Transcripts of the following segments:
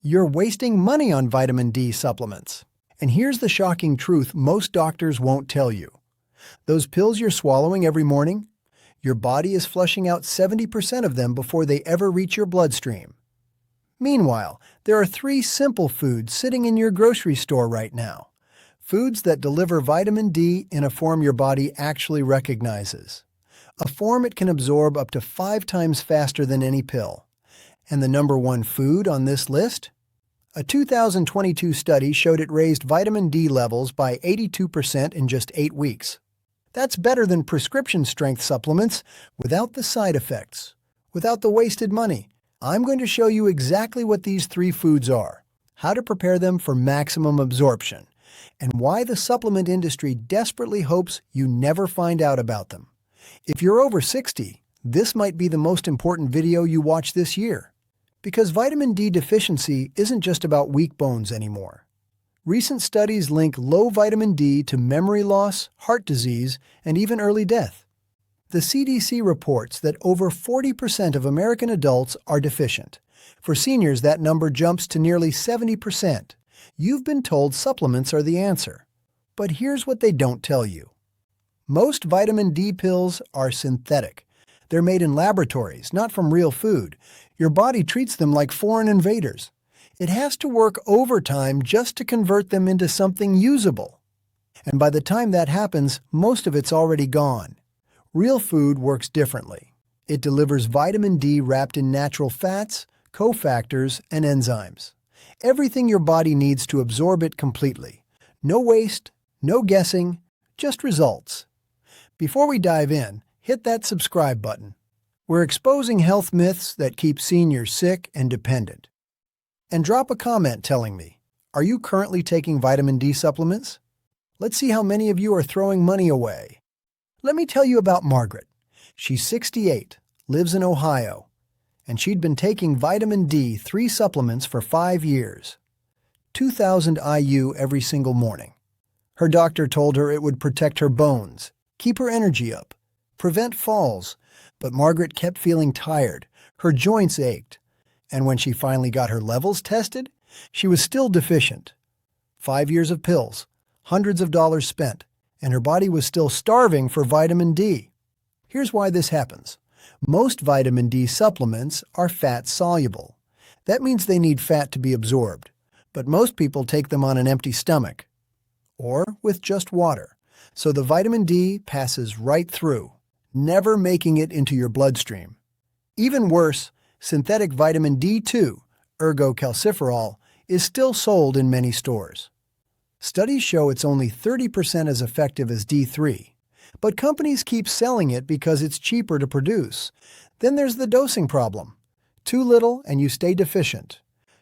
You're wasting money on vitamin D supplements. And here's the shocking truth most doctors won't tell you. Those pills you're swallowing every morning, your body is flushing out 70% of them before they ever reach your bloodstream. Meanwhile, there are 3 simple foods sitting in your grocery store right now. Foods that deliver vitamin D in a form your body actually recognizes. A form it can absorb up to 5 times faster than any pill. And the number 1 food on this list? A 2022 study showed it raised vitamin D levels by 82% in just 8 weeks. That's better than prescription-strength supplements without the side effects, without the wasted money. I'm going to show you exactly what these 3 foods are, how to prepare them for maximum absorption, and why the supplement industry desperately hopes you never find out about them. If you're over 60, this might be the most important video you watch this year. Because vitamin D deficiency isn't just about weak bones anymore. Recent studies link low vitamin D to memory loss, heart disease, and even early death. The CDC reports that over 40% of American adults are deficient. For seniors, that number jumps to nearly 70%. You've been told supplements are the answer. But here's what they don't tell you. Most vitamin D pills are synthetic. They're made in laboratories, not from real food. Your body treats them like foreign invaders. It has to work overtime just to convert them into something usable. And by the time that happens, most of it's already gone. Real food works differently. It delivers vitamin D wrapped in natural fats, cofactors, and enzymes. Everything your body needs to absorb it completely. No waste, no guessing, just results. Before we dive in, hit that subscribe button. We're exposing health myths that keep seniors sick and dependent. And drop a comment telling me, are you currently taking vitamin D supplements? Let's see how many of you are throwing money away. Let me tell you about Margaret. She's 68, lives in Ohio, and she'd been taking vitamin D 3 supplements for 5 years. 2,000 IU every single morning. Her doctor told her it would protect her bones, keep her energy up, prevent falls, but Margaret kept feeling tired. Her joints ached. And when she finally got her levels tested, she was still deficient. 5 years of pills, hundreds of dollars spent, and her body was still starving for vitamin D. Here's why this happens. Most vitamin D supplements are fat-soluble. That means they need fat to be absorbed, but most people take them on an empty stomach, or with just water, so the vitamin D passes right through, never making it into your bloodstream. Even worse, synthetic vitamin D2, ergo calciferol, is still sold in many stores. Studies show it's only 30% as effective as D3, but companies keep selling it because it's cheaper to produce. Then there's the dosing problem. Too little and you stay deficient.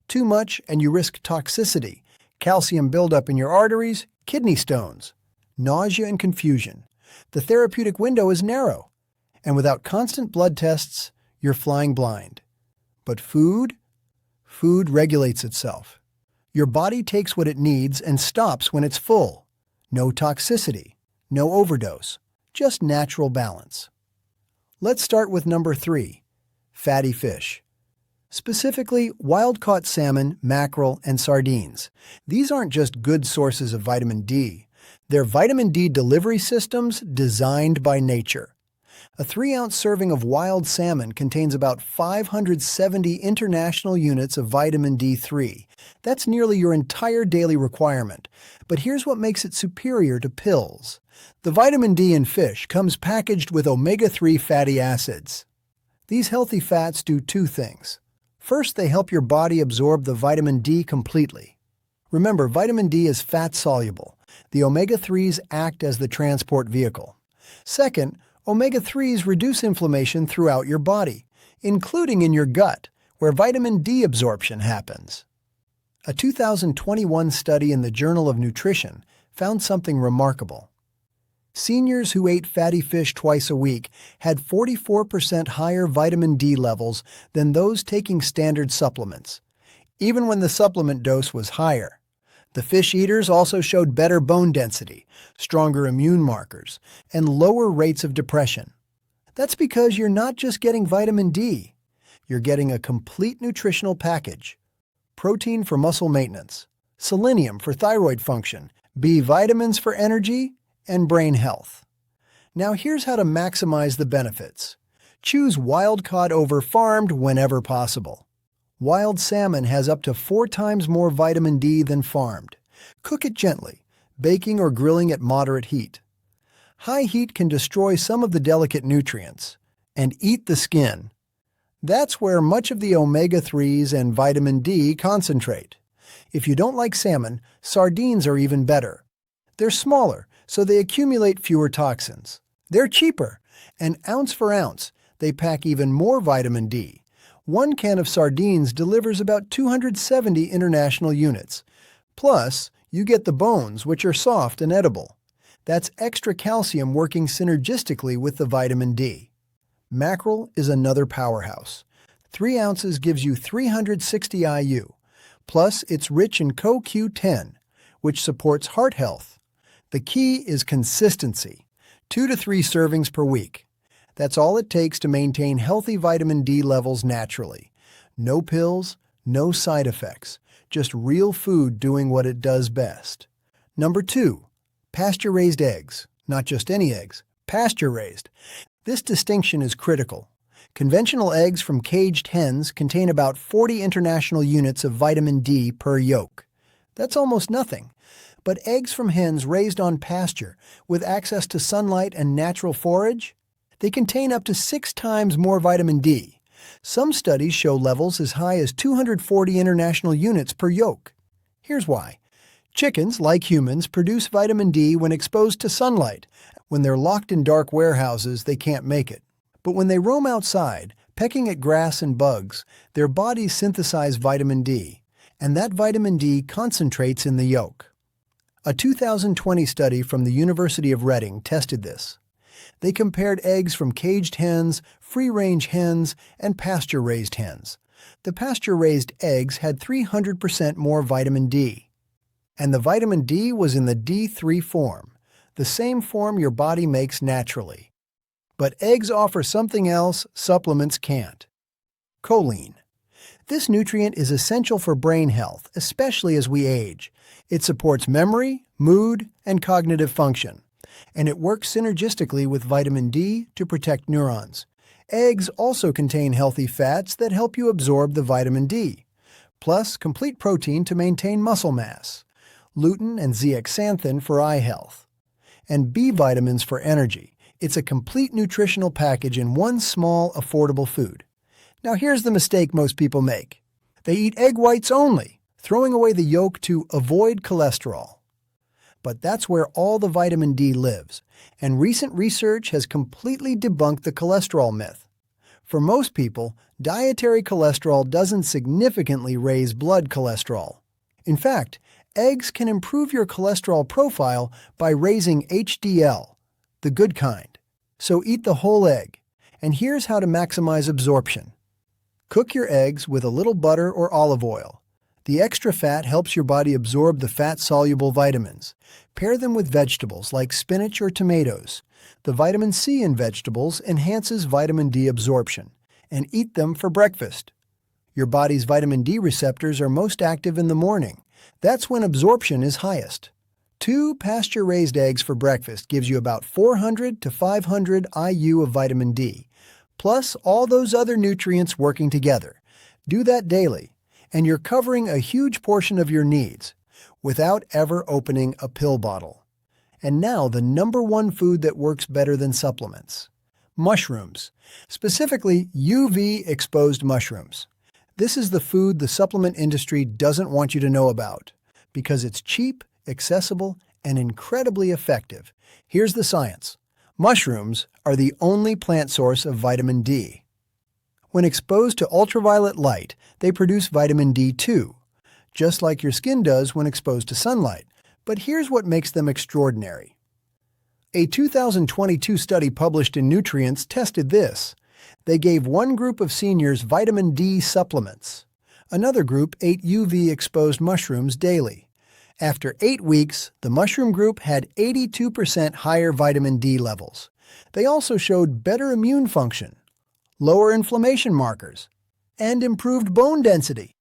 Too much and you risk toxicity, calcium buildup in your arteries, kidney stones, nausea and confusion. The therapeutic window is narrow, and without constant blood tests, you're flying blind. But food regulates itself. Your body takes what it needs and stops when it's full. No toxicity, no overdose, just natural balance. Let's start with number 3, fatty fish. Specifically, wild-caught salmon, mackerel, and sardines. These aren't just good sources of vitamin D. They're vitamin D delivery systems designed by nature. A 3-ounce serving of wild salmon contains about 570 international units of vitamin D3. That's nearly your entire daily requirement. But here's what makes it superior to pills. The vitamin D in fish comes packaged with omega-3 fatty acids. These healthy fats do 2 things. First, they help your body absorb the vitamin D completely. Remember, vitamin D is fat-soluble. The omega-3s act as the transport vehicle. Second, omega-3s reduce inflammation throughout your body, including in your gut, where vitamin D absorption happens. A 2021 study in the Journal of Nutrition found something remarkable. Seniors who ate fatty fish twice a week had 44% higher vitamin D levels than those taking standard supplements, even when the supplement dose was higher. The fish eaters also showed better bone density, stronger immune markers, and lower rates of depression. That's because you're not just getting vitamin D, you're getting a complete nutritional package. protein for muscle maintenance, selenium for thyroid function, B vitamins for energy, and brain health. Now here's how to maximize the benefits. Choose wild caught over farmed whenever possible. Wild salmon has up to 4 times more vitamin D than farmed. Cook it gently, baking or grilling at moderate heat. High heat can destroy some of the delicate nutrients. And eat the skin. That's where much of the omega-3s and vitamin D concentrate. If you don't like salmon, sardines are even better. They're smaller, so they accumulate fewer toxins. They're cheaper, and ounce for ounce, they pack even more vitamin D. 1 can of sardines delivers about 270 international units. Plus, you get the bones, which are soft and edible. That's extra calcium working synergistically with the vitamin D. Mackerel is another powerhouse. 3 ounces gives you 360 IU. Plus, it's rich in CoQ10, which supports heart health. The key is consistency. 2 to 3 servings per week. That's all it takes to maintain healthy vitamin D levels naturally. No pills, no side effects. Just real food doing what it does best. Number 2. Pasture-raised eggs. Not just any eggs. Pasture-raised. This distinction is critical. Conventional eggs from caged hens contain about 40 international units of vitamin D per yolk. That's almost nothing. But eggs from hens raised on pasture, with access to sunlight and natural forage, they contain up to 6 times more vitamin D. Some studies show levels as high as 240 international units per yolk. Here's why. Chickens, like humans, produce vitamin D when exposed to sunlight. When they're locked in dark warehouses, they can't make it. But when they roam outside, pecking at grass and bugs, their bodies synthesize vitamin D, and that vitamin D concentrates in the yolk. A 2020 study from the University of Reading tested this. They compared eggs from caged hens, free-range hens, and pasture-raised hens. The pasture-raised eggs had 300% more vitamin D. And the vitamin D was in the D3 form, the same form your body makes naturally. But eggs offer something else supplements can't. Choline. This nutrient is essential for brain health, especially as we age. It supports memory, mood, and cognitive function. And it works synergistically with vitamin D to protect neurons. Eggs also contain healthy fats that help you absorb the vitamin D, plus complete protein to maintain muscle mass, lutein and zeaxanthin for eye health, and B vitamins for energy. It's a complete nutritional package in one small, affordable food. Now here's the mistake most people make. They eat egg whites only, throwing away the yolk to avoid cholesterol. But that's where all the vitamin D lives, and recent research has completely debunked the cholesterol myth. For most people, dietary cholesterol doesn't significantly raise blood cholesterol. In fact, eggs can improve your cholesterol profile by raising HDL, the good kind. So eat the whole egg. And here's how to maximize absorption. Cook your eggs with a little butter or olive oil. The extra fat helps your body absorb the fat-soluble vitamins. Pair them with vegetables like spinach or tomatoes. The vitamin C in vegetables enhances vitamin D absorption. And eat them for breakfast. Your body's vitamin D receptors are most active in the morning. That's when absorption is highest. 2 pasture-raised eggs for breakfast gives you about 400 to 500 IU of vitamin D, plus all those other nutrients working together. Do that daily, and you're covering a huge portion of your needs without ever opening a pill bottle. And now the #1 food that works better than supplements. Mushrooms, specifically UV-exposed mushrooms. This is the food the supplement industry doesn't want you to know about because it's cheap, accessible, and incredibly effective. Here's the science. Mushrooms are the only plant source of vitamin D. When exposed to ultraviolet light, they produce vitamin D2, just like your skin does when exposed to sunlight. But here's what makes them extraordinary. A 2022 study published in Nutrients tested this. They gave one group of seniors vitamin D supplements. Another group ate UV-exposed mushrooms daily. After 8 weeks, the mushroom group had 82% higher vitamin D levels. They also showed better immune function, lower inflammation markers, and improved bone density.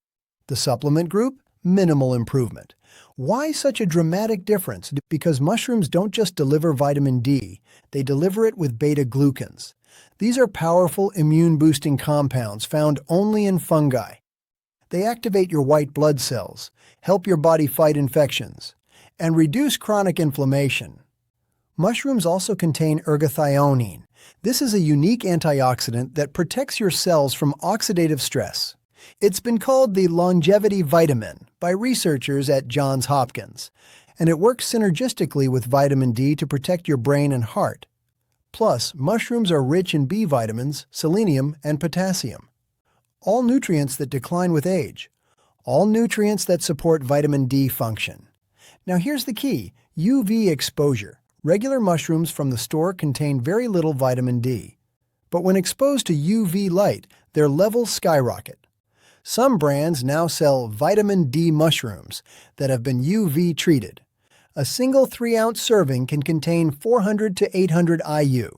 The supplement group, minimal improvement. Why such a dramatic difference? Because mushrooms don't just deliver vitamin D, they deliver it with beta-glucans. These are powerful immune-boosting compounds found only in fungi. They activate your white blood cells, help your body fight infections, and reduce chronic inflammation. Mushrooms also contain ergothioneine. This is a unique antioxidant that protects your cells from oxidative stress. It's been called the longevity vitamin by researchers at Johns Hopkins, and it works synergistically with vitamin D to protect your brain and heart. Plus, mushrooms are rich in B vitamins, selenium, and potassium. All nutrients that decline with age. All nutrients that support vitamin D function. Now here's the key, UV exposure. Regular mushrooms from the store contain very little vitamin D. But when exposed to UV light, their levels skyrocket. Some brands now sell vitamin D mushrooms that have been UV treated. A single 3-ounce serving can contain 400 to 800 IU.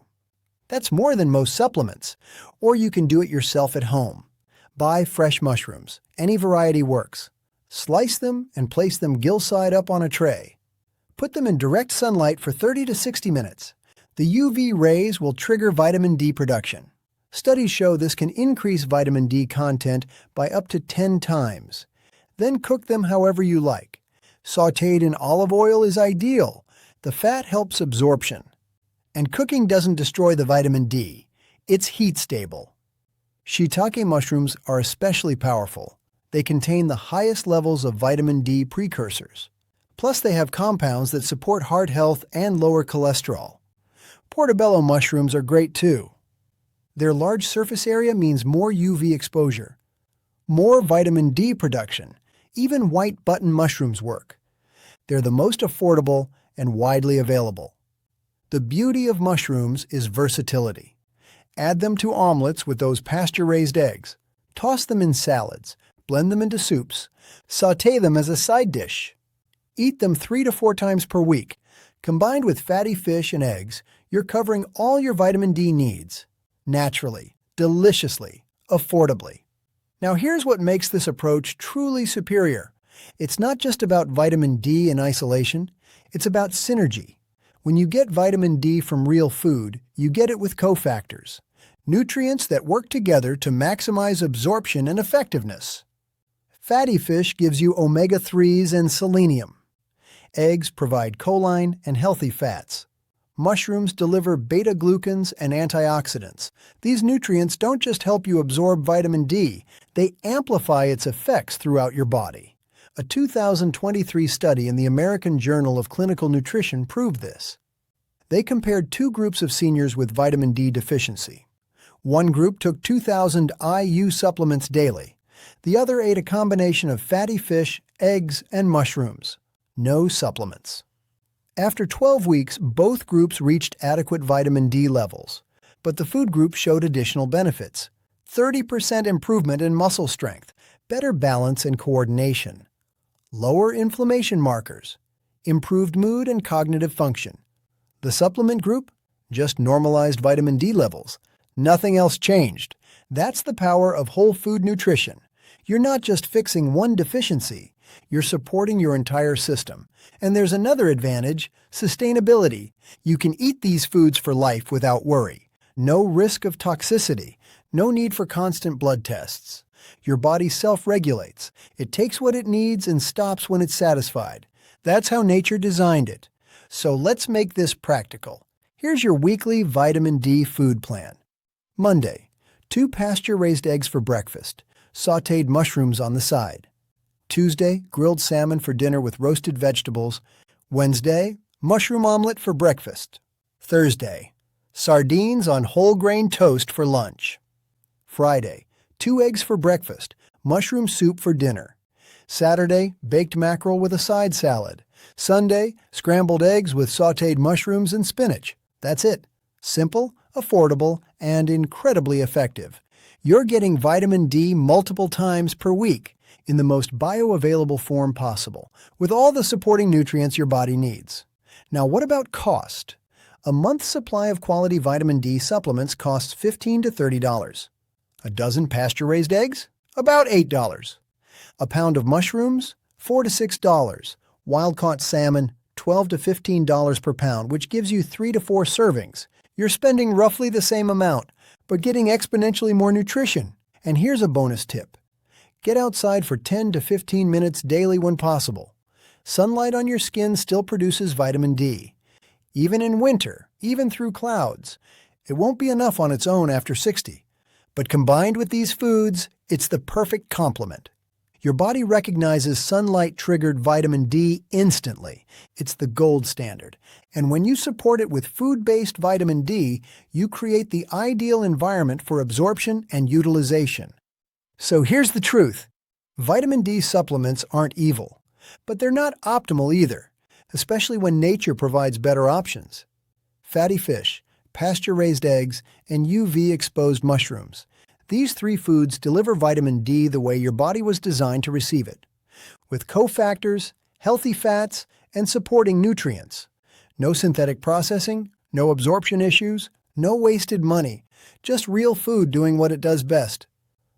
That's more than most supplements. Or you can do it yourself at home. Buy fresh mushrooms. Any variety works. Slice them and place them gill-side up on a tray. Put them in direct sunlight for 30 to 60 minutes. The UV rays will trigger vitamin D production. Studies show this can increase vitamin D content by up to 10 times. Then cook them however you like. Sautéed in olive oil is ideal. The fat helps absorption. And cooking doesn't destroy the vitamin D. It's heat stable. Shiitake mushrooms are especially powerful. They contain the highest levels of vitamin D precursors. Plus, they have compounds that support heart health and lower cholesterol. Portobello mushrooms are great too. Their large surface area means more UV exposure. More vitamin D production. Even white button mushrooms work. They're the most affordable and widely available. The beauty of mushrooms is versatility. Add them to omelets with those pasture-raised eggs. Toss them in salads. Blend them into soups. Sauté them as a side dish. Eat them 3 to 4 times per week. Combined with fatty fish and eggs, you're covering all your vitamin D needs. Naturally, deliciously, affordably. Now here's what makes this approach truly superior. It's not just about vitamin D in isolation, it's about synergy. When you get vitamin D from real food, you get it with cofactors. Nutrients that work together to maximize absorption and effectiveness. Fatty fish gives you omega-3s and selenium. Eggs provide choline and healthy fats. Mushrooms deliver beta-glucans and antioxidants. These nutrients don't just help you absorb vitamin D, they amplify its effects throughout your body. A 2023 study in the American Journal of Clinical Nutrition proved this. They compared 2 groups of seniors with vitamin D deficiency. One group took 2,000 IU supplements daily. The other ate a combination of fatty fish, eggs, and mushrooms. No supplements. After 12 weeks, both groups reached adequate vitamin D levels, but the food group showed additional benefits. 30% improvement in muscle strength, better balance and coordination, lower inflammation markers, improved mood and cognitive function. The supplement group? Just normalized vitamin D levels. Nothing else changed. That's the power of whole food nutrition. You're not just fixing one deficiency, you're supporting your entire system. And there's another advantage, sustainability. You can eat these foods for life without worry. No risk of toxicity. No need for constant blood tests. Your body self-regulates. It takes what it needs and stops when it's satisfied. That's how nature designed it. So let's make this practical. Here's your weekly vitamin D food plan. Monday, 2 pasture-raised eggs for breakfast. Sautéed mushrooms on the side. Tuesday, grilled salmon for dinner with roasted vegetables. Wednesday, mushroom omelet for breakfast. Thursday, sardines on whole grain toast for lunch. Friday, 2 eggs for breakfast, mushroom soup for dinner. Saturday, baked mackerel with a side salad. Sunday, scrambled eggs with sautéed mushrooms and spinach. That's it. Simple, affordable, and incredibly effective. You're getting vitamin D multiple times per week in the most bioavailable form possible, with all the supporting nutrients your body needs. Now, what about cost? A month's supply of quality vitamin D supplements costs $15 to $30. A dozen pasture-raised eggs? About $8. A pound of mushrooms, $4 to $6. Wild-caught salmon, $12 to $15 per pound, which gives you 3 to 4 servings. You're spending roughly the same amount, but getting exponentially more nutrition. And here's a bonus tip. Get outside for 10 to 15 minutes daily when possible. Sunlight on your skin still produces vitamin D. Even in winter, even through clouds. It won't be enough on its own after 60. But combined with these foods, it's the perfect complement. Your body recognizes sunlight-triggered vitamin D instantly. It's the gold standard. And when you support it with food-based vitamin D, you create the ideal environment for absorption and utilization. So here's the truth. Vitamin D supplements aren't evil, but they're not optimal either, especially when nature provides better options. Fatty fish, pasture-raised eggs, and UV-exposed mushrooms. These 3 foods deliver vitamin D the way your body was designed to receive it, with cofactors, healthy fats, and supporting nutrients. No synthetic processing, no absorption issues, no wasted money, just real food doing what it does best.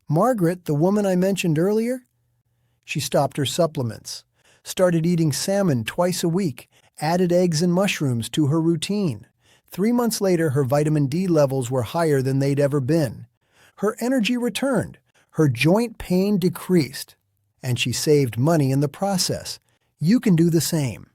Margaret, the woman I mentioned earlier, she stopped her supplements, started eating salmon twice a week, added eggs and mushrooms to her routine. 3 months later, her vitamin D levels were higher than they'd ever been. Her energy returned, her joint pain decreased, and she saved money in the process. You can do the same.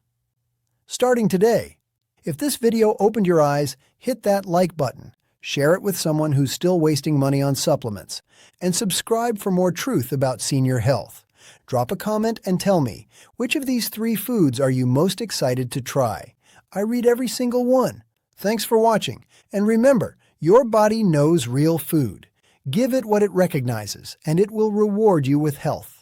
Starting today, if this video opened your eyes, hit that like button, share it with someone who's still wasting money on supplements, and subscribe for more truth about senior health. Drop a comment and tell me, which of these 3 foods are you most excited to try? I read every single one. Thanks for watching, and remember, your body knows real food. Give it what it recognizes, and it will reward you with health.